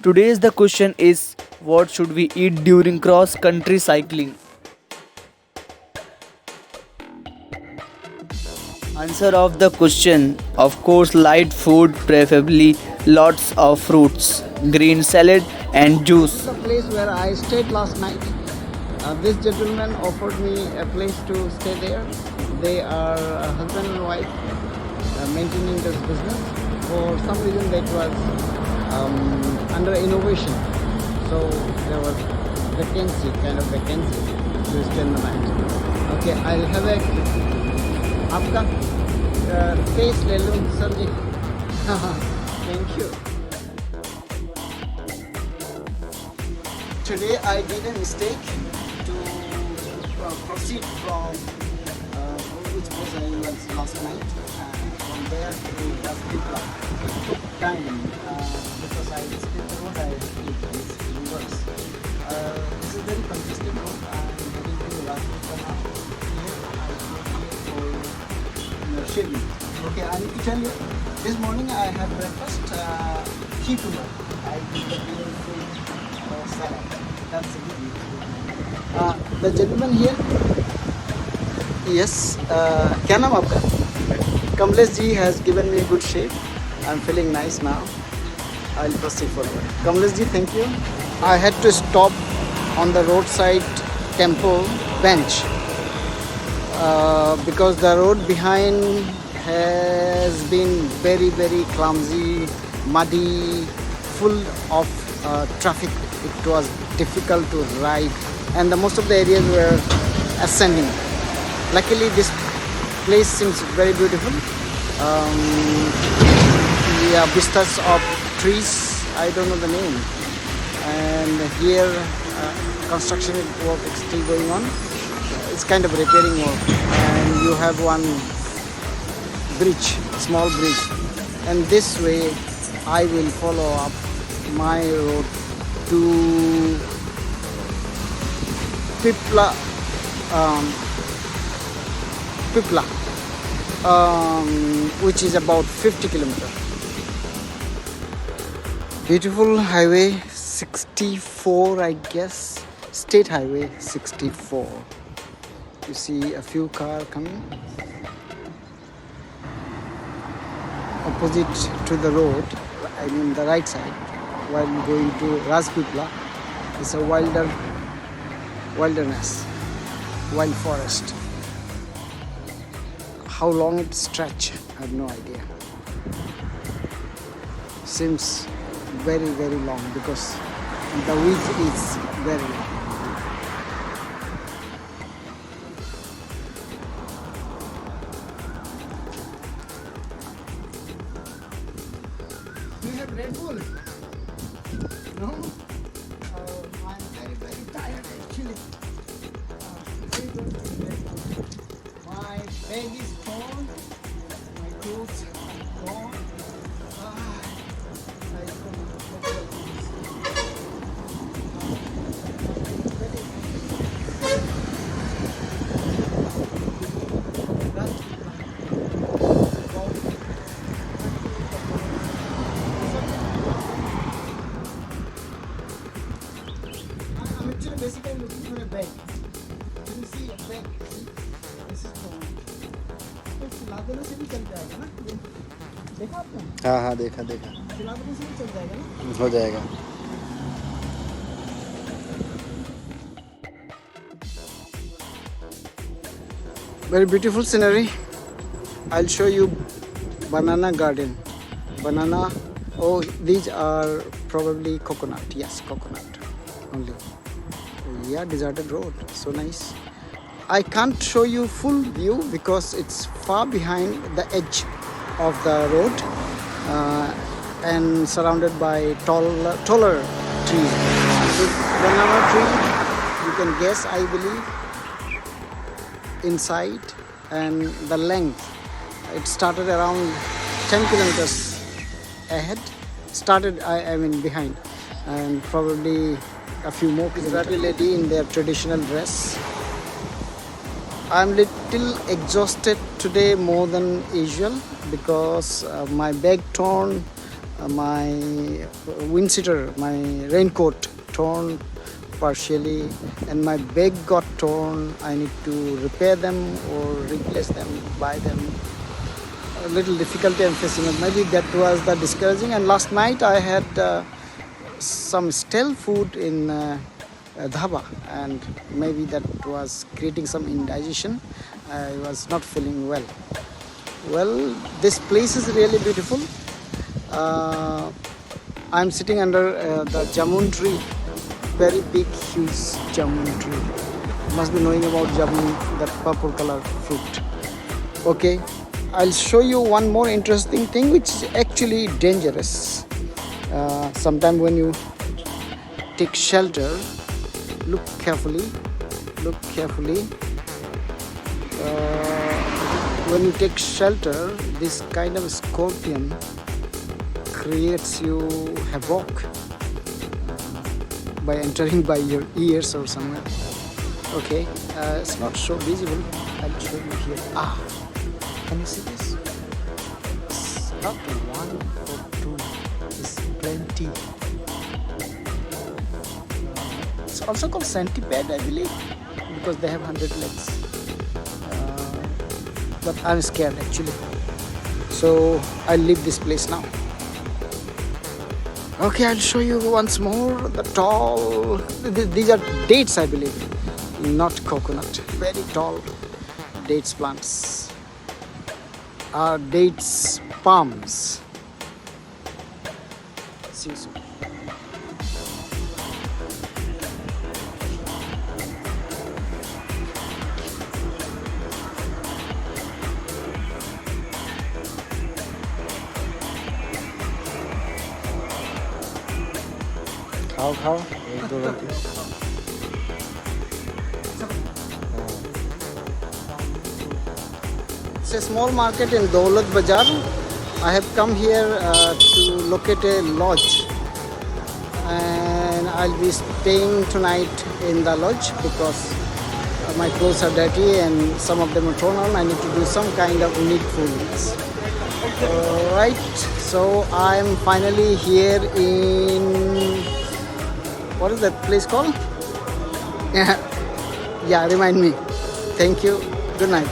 Today's the question is, what should we eat during cross country cycling? Answer of the question, of course, light food, preferably lots of fruits, green salad and juice. The place where I stayed last night. This gentleman offered me a place to stay there. They are husband and wife maintaining this business. For some reason, that was under innovation. So there was kind of vacancy to spend the night. Okay, I'll have a आपका face ले लूँ sir ji. Thank you. Today I did a mistake to proceed from which was I was last night. From there to Rajpipla. It took time because I skipped the road. I did this reverse. This is very congested road. I'm heading to Rajpipla now. Here I go for shaving. Okay, I need to tell you. This morning I had breakfast. Chikuma. I did the beautiful salad. That's a good. The gentleman here. Yes. क्या नाम आपका? Kamlesh ji has given me a good shade. I'm feeling nice now. I'll proceed forward. Kamlesh ji, thank you. I had to stop on the roadside temple bench because the road behind has been very, very clumsy, muddy, full of traffic. It was difficult to ride, and most of the areas were ascending. Luckily, this place seems very beautiful. Yeah, vistas of trees. I don't know the name. And here, construction work is still going on. It's kind of repairing work, and you have one bridge, small bridge. And this way, I will follow up my road to Pipla, which is about 50 kilometers. Beautiful highway 64, I guess. State highway 64. You see a few cars coming. Opposite to the road, I mean the right side, while going to Rajpipla, is a wilderness, wild forest. How long it stretch, I have no idea. Seems very, very long because the width is very long. Do you have Red Bull? No? I'm very, very tired actually. My bag is gone. My clothes are gone. I don't know what to do. I'm actually basically looking for a bag. Can you see a bag? This is gone. सिला देने से भी चल जाएगा ना? देखा आपने? हाँ हाँ देखा सिला देने से भी चल जाएगा ना? हो जाएगा. Very beautiful scenery. I'll show you banana garden. Banana. Oh, these are probably coconut. Yes, coconut only. Yeah, deserted road. So nice. I can't show you full view because it's far behind the edge of the road and surrounded by taller trees. This banana tree, you can guess, I believe, inside, and the length. It started around 10 kilometers ahead. I mean behind, and probably a few more Gujarati lady in their traditional dress. I'm little exhausted today more than usual because my bag torn my wind sitter, my raincoat torn partially, and my bag got torn. I need to repair them or replace them, buy them. A little difficulty I'm facing. Maybe that was the discouraging. And last night I had some stale food in dhaba, and maybe that was creating some indigestion. I was not feeling well. Well, this place is really beautiful. I'm sitting under the jamun tree, very big, huge jamun tree. Must be knowing about jamun, that purple color fruit. Okay, I'll show you one more interesting thing, which is actually dangerous. Sometime when you take shelter, look carefully. Look carefully. When you take shelter, this kind of scorpion creates you havoc by entering by your ears or somewhere. Okay, it's not so visible. I'll show you here. Can you see this? It's not one or two. It's plenty. It's also called centipede, I believe, because they have 100 legs. But I'm scared actually. So I'll leave this place now. Okay, I'll show you once more the tall. These are dates, I believe, not coconut. Very tall dates plants. Dates palms. See you soon. खाओ एक दो रोटी. It's a small market in Daulat Bazaar. I have come here to locate a lodge, and I'll be staying tonight in the lodge because my clothes are dirty and some of them are torn on. I need to do some kind of needfuls. Right, so I'm finally here in, what is that place called? Yeah, remind me. Thank you. Good night.